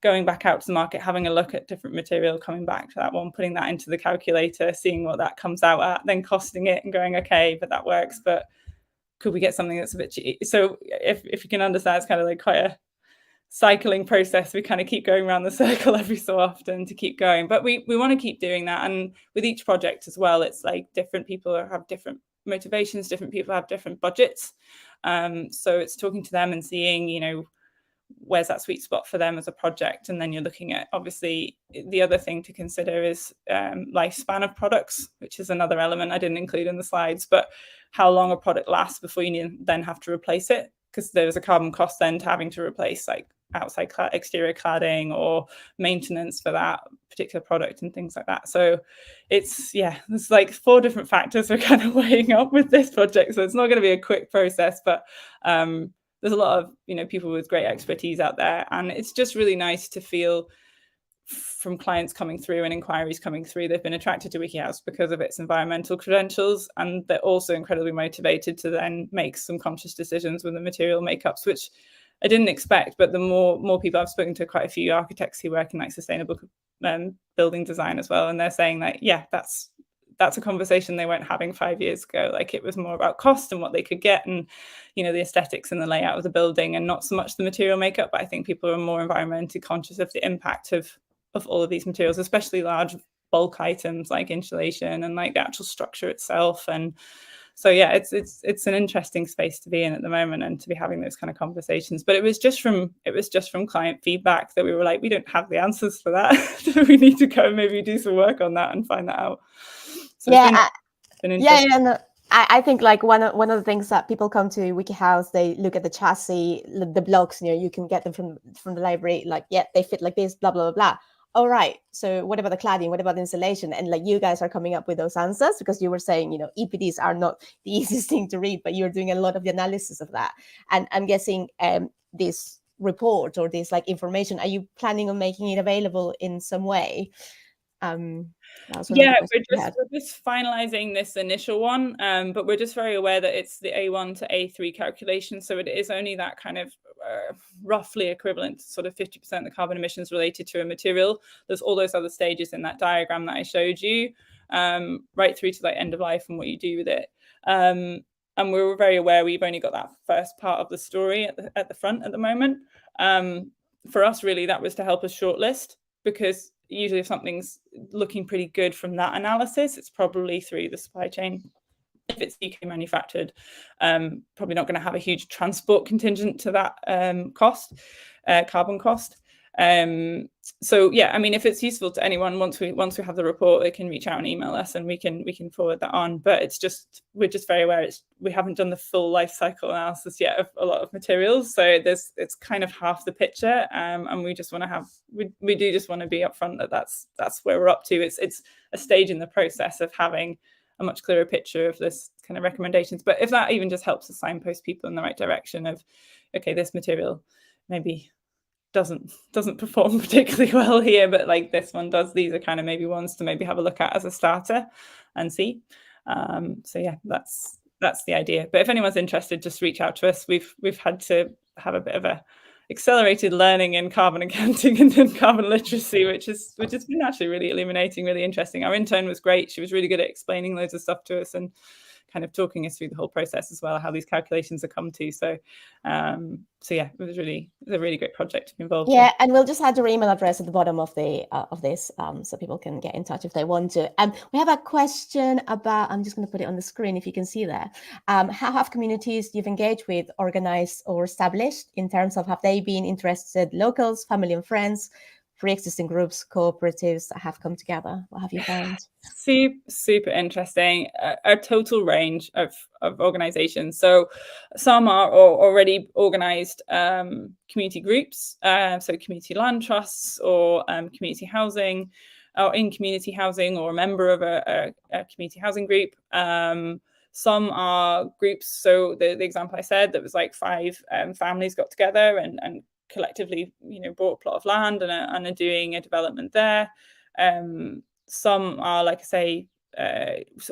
Going back out to the market, having a look at different material, coming back to that one, putting that into the calculator, seeing what that comes out at, then costing it and going, okay, but that works, but could we get something that's a bit cheap? So if you can understand, it's kind of like quite a cycling process. We kind of keep going around the circle every so often to keep going, but we want to keep doing that. And with each project as well, it's like different people have different motivations, different people have different budgets. So it's talking to them and seeing, where's that sweet spot for them as a project. And then you're looking at, obviously, the other thing to consider is lifespan of products, which is another element I didn't include in the slides, but how long a product lasts before you then have to replace it, because there's a carbon cost then to having to replace like outside exterior cladding or maintenance for that particular product and things like that. So it's, there's like 4 different factors we're kind of weighing up with this project. So it's not going to be a quick process, but there's a lot of, people with great expertise out there. And it's just really nice to feel from clients coming through and inquiries coming through, they've been attracted to WikiHouse because of its environmental credentials, and they're also incredibly motivated to then make some conscious decisions with the material makeups, which I didn't expect. But the more people, I've spoken to quite a few architects who work in like sustainable building design as well, and they're saying that that's a conversation they weren't having 5 years ago. Like, it was more about cost and what they could get, and the aesthetics and the layout of the building, and not so much the material makeup. But I think people are more environmentally conscious of the impact of all of these materials, especially large bulk items like insulation and like the actual structure itself. And so it's an interesting space to be in at the moment, and to be having those kind of conversations. But it was just from client feedback that we were like, we don't have the answers for that. We need to go maybe do some work on that and find that out. So it's been interesting. No. I think like one of the things that people come to WikiHouse, they look at the chassis, the blocks, you can get them from the library, like, they fit like this, blah, blah, blah, blah. All right. So what about the cladding? What about the insulation? And like, you guys are coming up with those answers, because you were saying, EPDs are not the easiest thing to read, but you're doing a lot of the analysis of that. And I'm guessing this report or this like information, are you planning on making it available in some way? We're just finalizing this initial one, but we're just very aware that it's the A1 to A3 calculation, so it is only that kind of roughly equivalent to sort of 50% of the carbon emissions related to a material. There's all those other stages in that diagram that I showed you, right through to like end of life and what you do with it. And we were very aware we've only got that first part of the story at the front at the moment. For us, really, that was to help us shortlist, because usually if something's looking pretty good from that analysis, it's probably through the supply chain. If it's UK manufactured, probably not going to have a huge transport contingent to that carbon cost. If it's useful to anyone, once we have the report, they can reach out and email us, and we can forward that on. But we're just very aware we haven't done the full life cycle analysis yet of a lot of materials, so it's kind of half the picture, and we just want to we do just want to be upfront that that's where we're up to. It's a stage in the process of having a much clearer picture of this kind of recommendations. But if that even just helps us signpost people in the right direction of, okay, this material maybe doesn't perform particularly well here, but like this one does, these are kind of maybe ones to maybe have a look at as a starter and see. That's the idea. But if anyone's interested, just reach out to us. We've had to have a bit of a accelerated learning in carbon accounting and in carbon literacy, which has been actually really illuminating, really interesting. Our intern was great. She was really good at explaining loads of stuff to us and kind of talking us through the whole process as well, how these calculations are come to. So it was a really great project to be involved in. And we'll just add your email address at the bottom of the of this, so people can get in touch if they want to. We have a question about, I'm just going to put it on the screen if you can see there. How have communities you've engaged with organized or established, in terms of have they been interested locals, family and friends, pre-existing groups, cooperatives that have come together? What have you found? Super interesting. A total range of organizations. So some are already organized community groups, so community land trusts, or community housing, or in community housing, or a member of a community housing group. Some are groups. So the example I said, that was like 5 families got together and collectively, bought a plot of land and are doing a development there. Some are, like I say,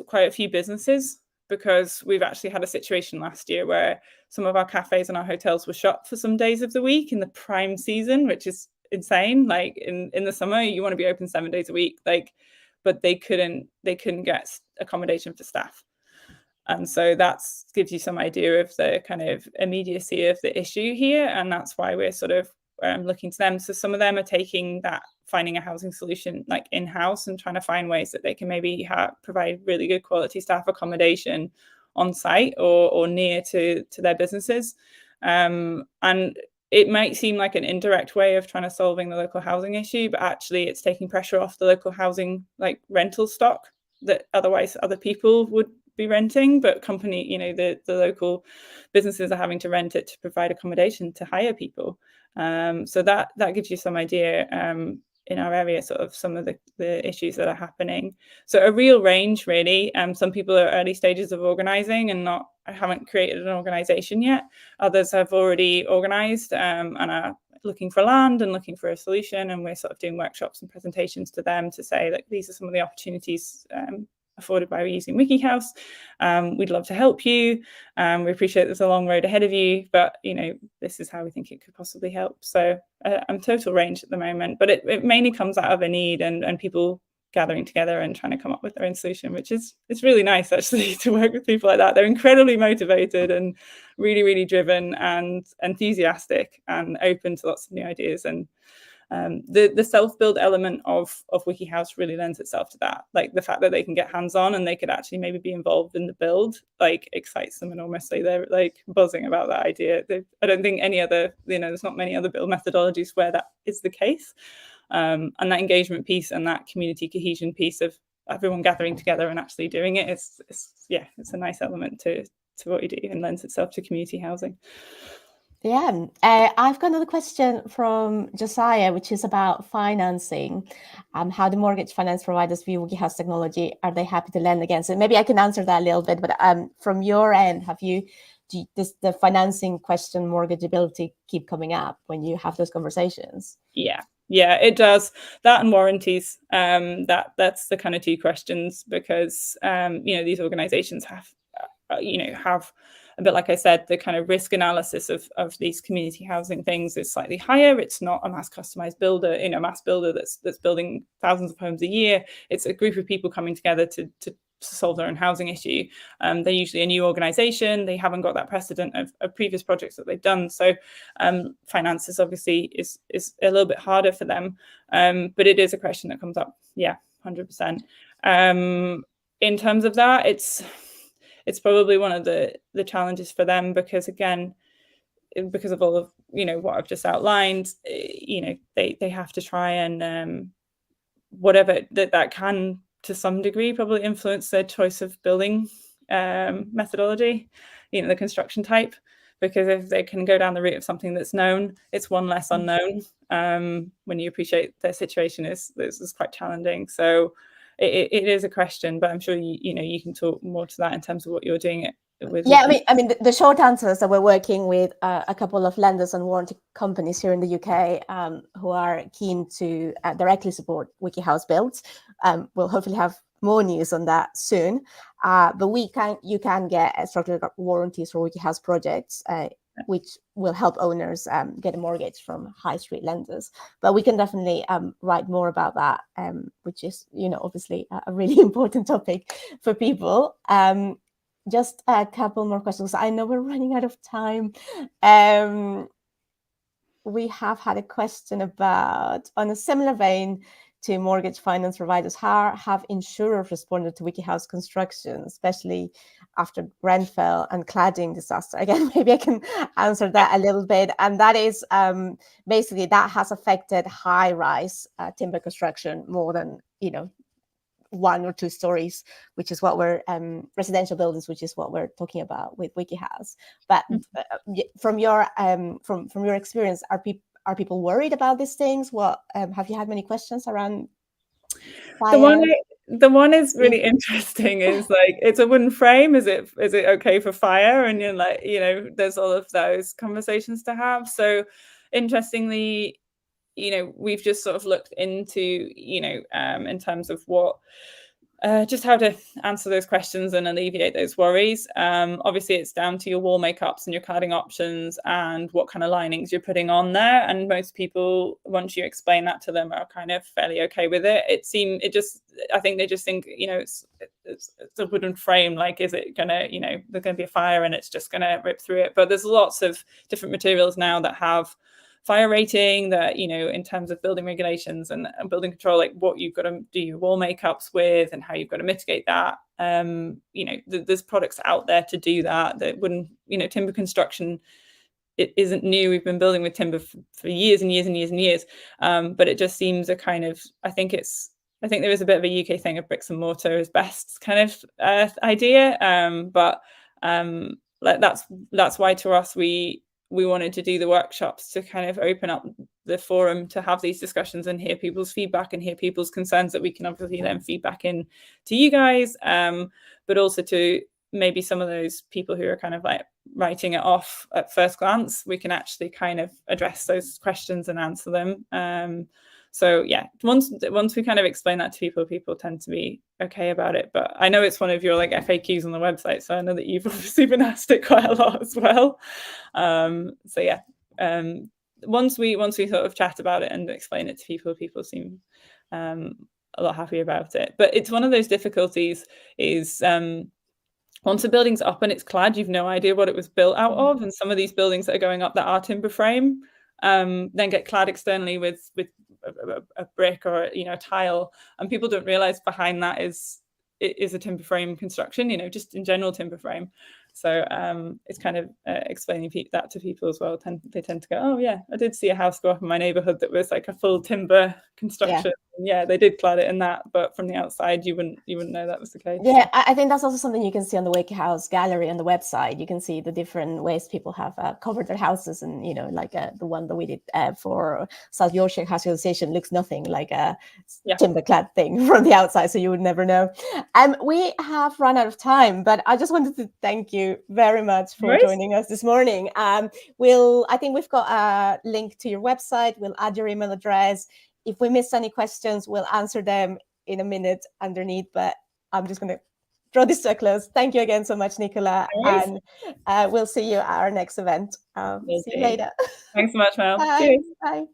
quite a few businesses, because we've actually had a situation last year where some of our cafes and our hotels were shut for some days of the week in the prime season, which is insane. Like in the summer, you want to be open 7 days a week, but they couldn't get accommodation for staff. And so that gives you some idea of the kind of immediacy of the issue here. And that's why we're sort of looking to them. So some of them are finding a housing solution like in-house, and trying to find ways that they can maybe provide really good quality staff accommodation on site or near to their businesses. And it might seem like an indirect way of trying to solving the local housing issue, but actually it's taking pressure off the local housing like rental stock that otherwise other people would be renting, but the local businesses are having to rent it to provide accommodation to hire people. So that gives you some idea in our area, sort of some of the issues that are happening. So a real range, really. Some people are early stages of organising and haven't created an organisation yet. Others have already organised and are looking for land and looking for a solution. And we're sort of doing workshops and presentations to them to say that these are some of the opportunities afforded by using WikiHouse. We'd love to help you. We appreciate there's a long road ahead of you, but this is how we think it could possibly help. So I'm total range at the moment, but it mainly comes out of a need and people gathering together and trying to come up with their own solution, which is it's really nice actually to work with people like that. They're incredibly motivated and really, really driven and enthusiastic and open to lots of new ideas. And the self-build element of WikiHouse really lends itself to that. Like the fact that they can get hands-on and they could actually maybe be involved in the build, like excites them enormously. They're like buzzing about that idea. I don't think any other, there's not many other build methodologies where that is the case. And that engagement piece and that community cohesion piece of everyone gathering together and actually doing it, it's a nice element to what you do and lends itself to community housing. Yeah, I've got another question from Josiah, which is about financing. How the mortgage finance providers view WikiHouse technology? Are they happy to lend against it? Maybe I can answer that a little bit, but from your end, does the financing question, mortgageability, keep coming up when you have those conversations? Yeah, it does. That and warranties. That's the kind of two questions, because these organizations have a bit, like I said, the kind of risk analysis of these community housing things is slightly higher. It's not a mass customized builder, mass builder that's building thousands of homes a year. It's a group of people coming together to solve their own housing issue. They're usually a new organization. They haven't got that precedent of previous projects that they've done. So finances obviously is a little bit harder for them. But it is a question that comes up. Yeah, 100%. In terms of that, it's probably one of the challenges for them, because again, because of all of what I've just outlined, they have to try and whatever that can to some degree probably influence their choice of building methodology, the construction type, because if they can go down the route of something that's known, it's one less unknown. When you appreciate their situation is quite challenging. So it is a question, but I'm sure you can talk more to that in terms of what you're doing it with. Yeah, I mean, the short answer is that we're working with a couple of lenders and warranty companies here in the UK who are keen to directly support WikiHouse builds. We'll hopefully have more news on that soon. But you can get structured warranties for WikiHouse projects, which will help owners get a mortgage from high street lenders. But we can definitely write more about that, which is, obviously a really important topic for people. Just a couple more questions. I know we're running out of time. We have had a question about, on a similar vein to mortgage finance providers, how have insurers responded to WikiHouse construction, especially after Grenfell and cladding disaster? Again, maybe I can answer that a little bit. And that is basically that has affected high-rise timber construction more than, one or two stories, which is what we're residential buildings, which is what we're talking about with WikiHouse. But from your experience, are people worried about these things? What have you had many questions around fire? The one is really interesting. Is like, it's a wooden frame. Is it okay for fire? And you're like, there's all of those conversations to have. So interestingly, we've just sort of looked into, in terms of what, just how to answer those questions and alleviate those worries. Obviously, it's down to your wall makeups and your cladding options and what kind of linings you're putting on there. And most people, once you explain that to them, are kind of fairly okay with it. I think they just think, it's a wooden frame. Like, is it gonna, there's gonna be a fire and it's just gonna rip through it? But there's lots of different materials now that have fire rating, that in terms of building regulations and building control, like what you've got to do your wall makeups with and how you've got to mitigate that. There's products out there to do that wouldn't, timber construction, it isn't new. We've been building with timber for years and years and years and years. But it just seems a kind of, I think it's I think there is a bit of a UK thing of bricks and mortar is best kind of idea, but like that's why to us we wanted to do the workshops to kind of open up the forum to have these discussions and hear people's feedback and hear people's concerns that we can obviously then feedback in to you guys, but also to maybe some of those people who are kind of like writing it off at first glance, we can actually kind of address those questions and answer them. So yeah, once we kind of explain that to people, people tend to be okay about it. But I know it's one of your like FAQs on the website, so I know that you've obviously been asked it quite a lot as well. So yeah, once we sort of chat about it and explain it to people, people seem a lot happier about it. But it's one of those difficulties is once a building's up and it's clad, you've no idea what it was built out of. And some of these buildings that are going up that are timber frame then get clad externally with a brick or a tile, and people don't realize behind that is a timber frame construction, just in general timber frame. So it's kind of explaining that to people as well. They tend to go, oh yeah, I did see a house go up in my neighborhood that was like a full timber construction. Yeah, they did clad it in that, but from the outside you wouldn't know that was the case. Yeah, I think that's also something you can see on the WikiHouse gallery on the website. You can see the different ways people have covered their houses, and like the one that we did for South Yorkshire House Association looks nothing like a timber clad thing from the outside, so you would never know. We have run out of time, but I just wanted to thank you very much for joining us this morning. I think we've got a link to your website. We'll add your email address. If we miss any questions, we'll answer them in a minute underneath, but I'm just going to draw this to a close. Thank you again so much, Nicola, and we'll see you at our next event. See you later. Thanks so much, Mel. Bye. Cheers. Bye.